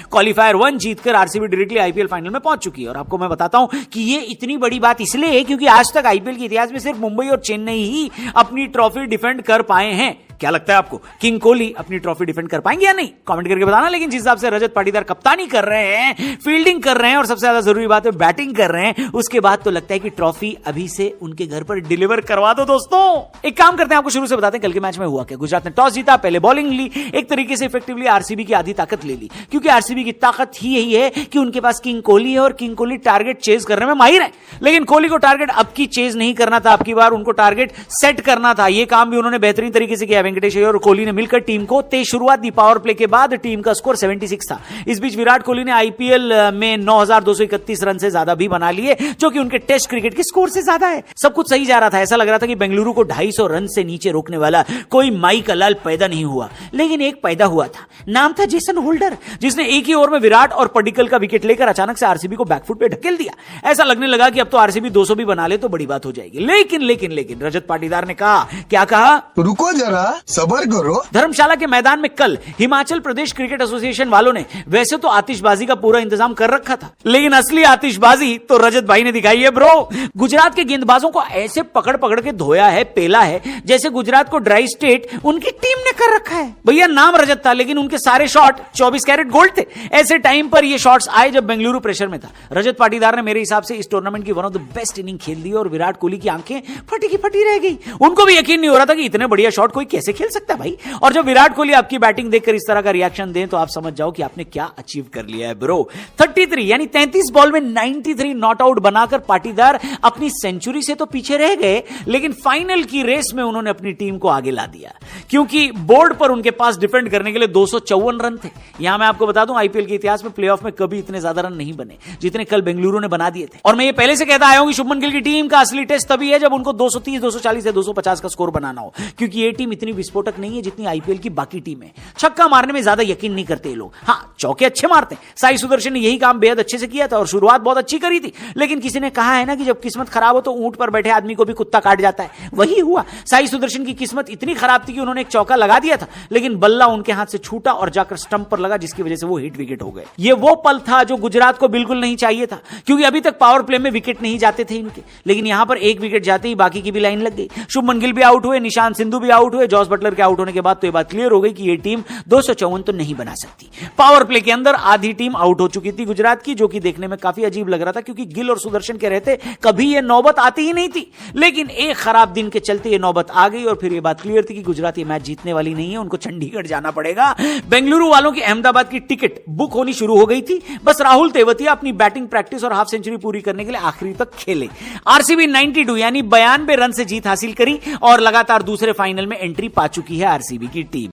Qualifier 1 जीतकर RCB directly IPL final में पहुंच चुकी है। और आपको मैं बताता हूं कि ये इतनी बड़ी बात इसलिए है क्योंकि आज तक आईपीएल के इतिहास में सिर्फ मुंबई और चेन्नई ही अपनी ट्रॉफी डिफेंड कर पाए हैं। क्या लगता है आपको, किंग कोहली अपनी ट्रॉफी डिफेंड कर पाएंगे या नहीं? कमेंट करके बताना। लेकिन जिस हिसाब से रजत पाटीदार कप्तानी कर रहे हैं, फील्डिंग कर रहे हैं और सबसे ज्यादा जरूरी बात है बैटिंग कर रहे हैं, उसके बाद तो लगता है कि ट्रॉफी अभी से उनके घर पर डिलीवर करवा दो। दोस्तों एक काम करते हैं, आपको शुरू से बताते हैं कल के मैच में हुआ क्या। गुजरात ने टॉस जीता, पहले बॉलिंग ली, एक तरीके से इफेक्टिवली आरसीबी की आधी ताकत ले ली, क्योंकि आरसीबी की ताकत ही यही है कि उनके पास किंग कोहली है और किंग कोहली टारगेट चेज करने में माहिर है। लेकिन कोहली को टारगेट अब की चेज नहीं करना था, अब की बार उनको टारगेट सेट करना था। यह काम भी उन्होंने बेहतरीन तरीके से किया। वेंकटेश अय्यर और कोहली ने मिलकर टीम को तेज शुरुआत दी। पावर प्ले के बाद टीम का स्कोर 76 था। इस बीच विराट कोहली ने आईपीएल में 9,231 रन से ज्यादा भी बना लिए, जो कि उनके टेस्ट क्रिकेट के स्कोर से ज्यादा है। सब कुछ सही जा रहा था। ऐसा लग रहा था कि बेंगलुरु को 250 रन से नीचे रोकने वाला कोई माई का लाल पैदा नहीं हुआ। लेकिन एक पैदा हुआ था, नाम था जेसन होल्डर, जिसने एक ही ओवर में विराट और पडिक्कल का विकेट लेकर अचानक से आरसीबी को बैकफुट पे ढकेल दिया। ऐसा लगने लगा कि अब तो आरसीबी 200 भी बना ले तो बड़ी बात हो जाएगी। लेकिन रजत पाटीदार ने कहा, क्या कहा? रुको जरा, सब्र करो। धर्मशाला के मैदान में कल हिमाचल प्रदेश क्रिकेट एसोसिएशन वालों ने वैसे तो आतिशबाजी का पूरा इंतजाम कर रखा था, लेकिन असली आतिशबाजी तो रजत भाई ने दिखाई है ब्रो। गुजरात के गेंदबाजों को ऐसे पकड़ पकड़ के धोया है, पेला है, जैसे गुजरात को ड्राई स्टेट उनकी टीम ने कर रखा है। भैया नाम रजत था, लेकिन उनके सारे शॉट 24 कैरेट गोल्ड थे। ऐसे टाइम पर ये शॉट्स आए जब बेंगलुरु प्रेशर में था। रजत पाटीदार ने मेरे हिसाब से इस टूर्नामेंट की one of the best inning खेल दी और विराट कोहली की आंखें फटी की फटी रह गई। उनको भी यकीन नहीं हो रहा था कि इतने बढ़िया शॉट कोई कैसे खेल सकता है भाई। और जब विराट कोहली आपकी बैटिंग देखकर इस तरह का रिएक्शन दें तो आप समझ जाओ कि आपने क्या अचीव कर लिया है ब्रो। 33 यानी 33 बॉल में 93 नॉट आउट बनाकर पाटीदार अपनी सेंचुरी से तो पीछे रह गए, लेकिन फाइनल की रेस में उन्होंने अपनी टीम को आगे ला दिया, क्योंकि बोर्ड पर उनके पास डिफेंड करने के लिए 254 रन थे। यहां मैं आपको बता दूं, आईपीएल के इतिहास में प्लेऑफ में कभी इतने ज्यादा रन नहीं बने जितने कल बेंगलुरु ने बना दिए थे। और मैं ये पहले से कहता आया हूं कि शुभमन गिल की टीम का असली टेस्ट तभी है जब उनको 230, 240 या 250 का स्कोर बनाना हो, क्योंकि ये टीम इतनी विस्फोटक नहीं है जितनी आईपीएल की बाकी टीम है। छक्का मारने में ज्यादा यकीन नहीं करते ये लोग। हां, चौके अच्छे मारते हैं। साई सुदर्शन ने यही काम बेहद अच्छे से किया था और शुरुआत बहुत अच्छी करी थी। लेकिन किसी ने कहा है ना कि जब किस्मत खराब हो तो ऊंट पर बैठे आदमी को भी कुत्ता काट जाता है। वही हुआ। साई सुदर्शन की किस्मत इतनी खराब थी कि उन्होंने एक चौका लगा दिया था, लेकिन बल्ला उनके हाथ से छूटा और जाकर स्टंप पर लगा, जिसकी वजह से वो हिट विकेट हो गए। ये वो पल था जो गुजरात को बिल्कुल नहीं चाहिए था, क्योंकि अभी तक पावर प्ले में विकेट नहीं जाते थे इनके। लेकिन यहां पर एक विकेट जाते ही बाकी की भी लाइन लग गई। शुभमन गिल भी आउट हुए, निशांत सिंधु भी आउट हुए। जॉस बटलर के आउट होने के बाद तो ये बात क्लियर हो गई कि ये टीम 254 तो नहीं बना सकती। पावर प्ले के अंदर आधी टीम आउट हो चुकी थी गुजरात की, जो कि देखने में काफी अजीब लग रहा था, क्योंकि गिल और सुदर्शन के रहते कभी ये नौबत आती ही नहीं थी। लेकिन एक खराब दिन के चलते ये नौबत आ गई और फिर ये बात क्लियर थी कि गुजरात ये मैच जीतने वाली नहीं है, उनको चंडीगढ़ जाना पड़ेगा। बेंगलुरु वालों की अहमदाबाद की टिकट बुक होनी शुरू हो गई थी। बस राहुल तेवतिया अपनी बैटिंग प्रैक्टिस और हाफ सेंचुरी पूरी करने के लिए आखिरी तक खेले। आरसीबी 92 यानी 92 रन से जीत हासिल करी और लगातार दूसरे फाइनल में एंट्री पा चुकी है आरसीबी की टीम।